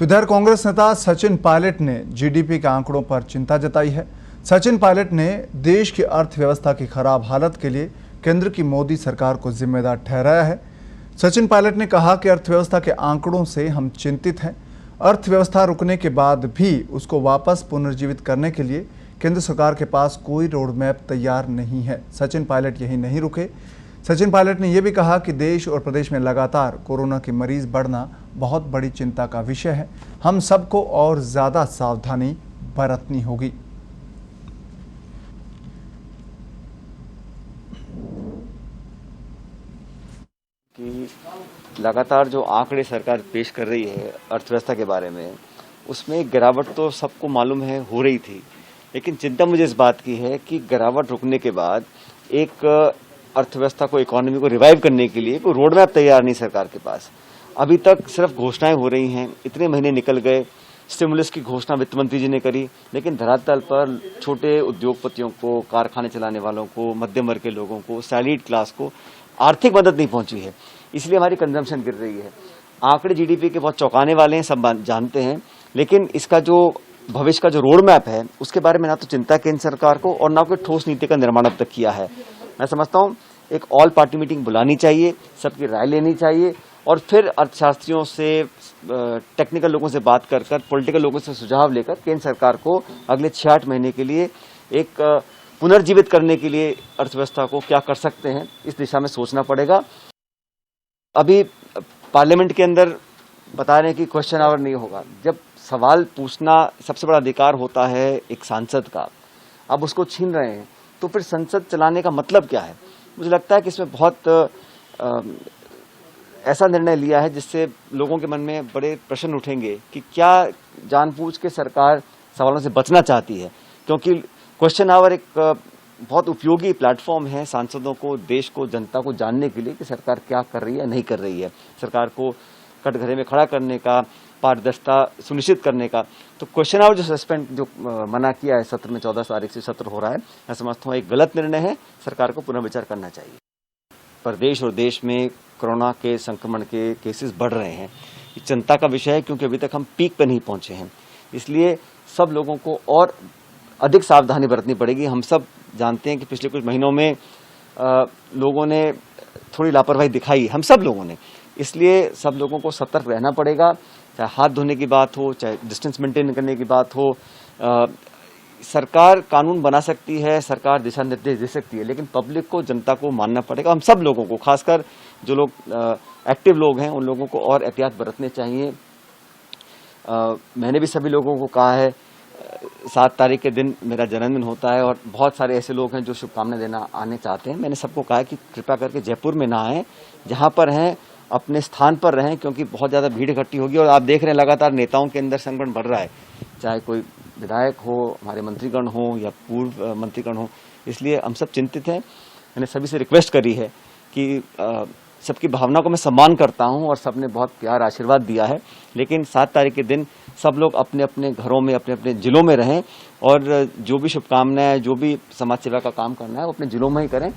तो इधर कांग्रेस नेता सचिन पायलट ने जीडीपी के आंकड़ों पर चिंता जताई है। सचिन पायलट ने देश की अर्थव्यवस्था की खराब हालत के लिए केंद्र की मोदी सरकार को जिम्मेदार ठहराया है। सचिन पायलट ने कहा कि अर्थव्यवस्था के आंकड़ों से हम चिंतित हैं। अर्थव्यवस्था रुकने के बाद भी उसको वापस पुनर्जीवित करने के लिए केंद्र सरकार के पास कोई रोड मैप तैयार नहीं है। सचिन पायलट यही नहीं रुके। सचिन पायलट ने यह भी कहा कि देश और प्रदेश में लगातार कोरोना के मरीज बढ़ना बहुत बड़ी चिंता का विषय है। हम सबको और ज़्यादा सावधानी बरतनी होगी। कि लगातार जो आंकड़े सरकार पेश कर रही है अर्थव्यवस्था के बारे में, उसमें गिरावट तो सबको मालूम है हो रही थी, लेकिन चिंता मुझे इस बात की है कि गिरावट रुकने के बाद एक अर्थव्यवस्था को, इकोनॉमी को रिवाइव करने के लिए कोई रोड मैप तैयार नहीं सरकार के पास। अभी तक सिर्फ घोषणाएं हो रही हैं। इतने महीने निकल गए, स्टिमुलस की घोषणा वित्त मंत्री जी ने करी, लेकिन धरातल पर छोटे उद्योगपतियों को, कारखाने चलाने वालों को, मध्यम वर्ग के लोगों को, सैलरीड क्लास को आर्थिक मदद नहीं पहुंची है। इसलिए हमारी कंजम्पशन गिर रही है। आंकड़े जीडीपी के बहुत चौंकाने वाले हैं, सब जानते हैं, लेकिन इसका जो भविष्य का जो रोड मैप है उसके बारे में ना तो चिंता केंद्र सरकार को और ना कोई ठोस नीति का निर्माण अब तक किया है। मैं समझता हूं एक ऑल पार्टी मीटिंग बुलानी चाहिए, सबकी राय लेनी चाहिए और फिर अर्थशास्त्रियों से, टेक्निकल लोगों से बात कर पॉलिटिकल लोगों से सुझाव लेकर केंद्र सरकार को अगले 6-8 महीने के लिए एक पुनर्जीवित करने के लिए अर्थव्यवस्था को क्या कर सकते हैं, इस दिशा में सोचना पड़ेगा। अभी पार्लियामेंट के अंदर बता रहे हैं कि क्वेश्चन आवर नहीं होगा। जब सवाल पूछना सबसे बड़ा अधिकार होता है एक सांसद का, अब उसको छीन रहे हैं, तो फिर संसद चलाने का मतलब क्या है? मुझे लगता है कि इसमें बहुत ऐसा निर्णय लिया है जिससे लोगों के मन में बड़े प्रश्न उठेंगे कि क्या जानबूझ के सरकार सवालों से बचना चाहती है, क्योंकि क्वेश्चन आवर एक बहुत उपयोगी प्लेटफॉर्म है सांसदों को, देश को, जनता को जानने के लिए कि सरकार क्या कर रही है, नहीं कर रही है, सरकार को कटघरे में खड़ा करने का, पारदर्शिता सुनिश्चित करने का। तो क्वेश्चन आवर जो सस्पेंड, जो मना किया है सत्र में, 14 तारीख से सत्र हो रहा है, मैं समझता हूँ एक गलत निर्णय है, सरकार को पुनर्विचार करना चाहिए। प्रदेश और देश में कोरोना के संक्रमण के केसेस बढ़ रहे हैं, ये चिंता का विषय है, क्योंकि अभी तक हम पीक पर नहीं पहुंचे हैं। इसलिए सब लोगों को और अधिक सावधानी बरतनी पड़ेगी। हम सब जानते हैं कि पिछले कुछ महीनों में लोगों ने थोड़ी लापरवाही दिखाई, हम सब लोगों ने, इसलिए सब लोगों को सतर्क रहना पड़ेगा। चाहे हाथ धोने की बात हो, चाहे डिस्टेंस मेंटेन करने की बात हो। सरकार कानून बना सकती है, सरकार दिशा निर्देश दे सकती है, लेकिन पब्लिक को, जनता को मानना पड़ेगा। हम सब लोगों को, खासकर जो लोग एक्टिव लोग हैं, उन लोगों को और एहतियात बरतने चाहिए। मैंने भी सभी लोगों को कहा है, 7 तारीख के दिन मेरा जन्मदिन होता है और बहुत सारे ऐसे लोग हैं जो शुभकामनाएं देना आने चाहते हैं। मैंने सबको कहा है कि कृपया करके जयपुर में ना आएं, जहां पर हैं अपने स्थान पर रहें, क्योंकि बहुत ज़्यादा भीड़ इकट्ठी होगी। और आप देख रहे हैं लगातार नेताओं के अंदर संकट बढ़ रहा है, चाहे कोई विधायक हो, हमारे मंत्रीगण हो या पूर्व मंत्रीगण हो। इसलिए हम सब चिंतित हैं। मैंने सभी से रिक्वेस्ट करी है कि सबकी भावना को मैं सम्मान करता हूं और सबने बहुत प्यार आशीर्वाद दिया है, लेकिन 7 तारीख के दिन सब लोग अपने अपने घरों में, अपने अपने जिलों में रहें और जो भी शुभकामनाएं, जो भी समाज सेवा का काम करना है वो अपने जिलों में ही करें।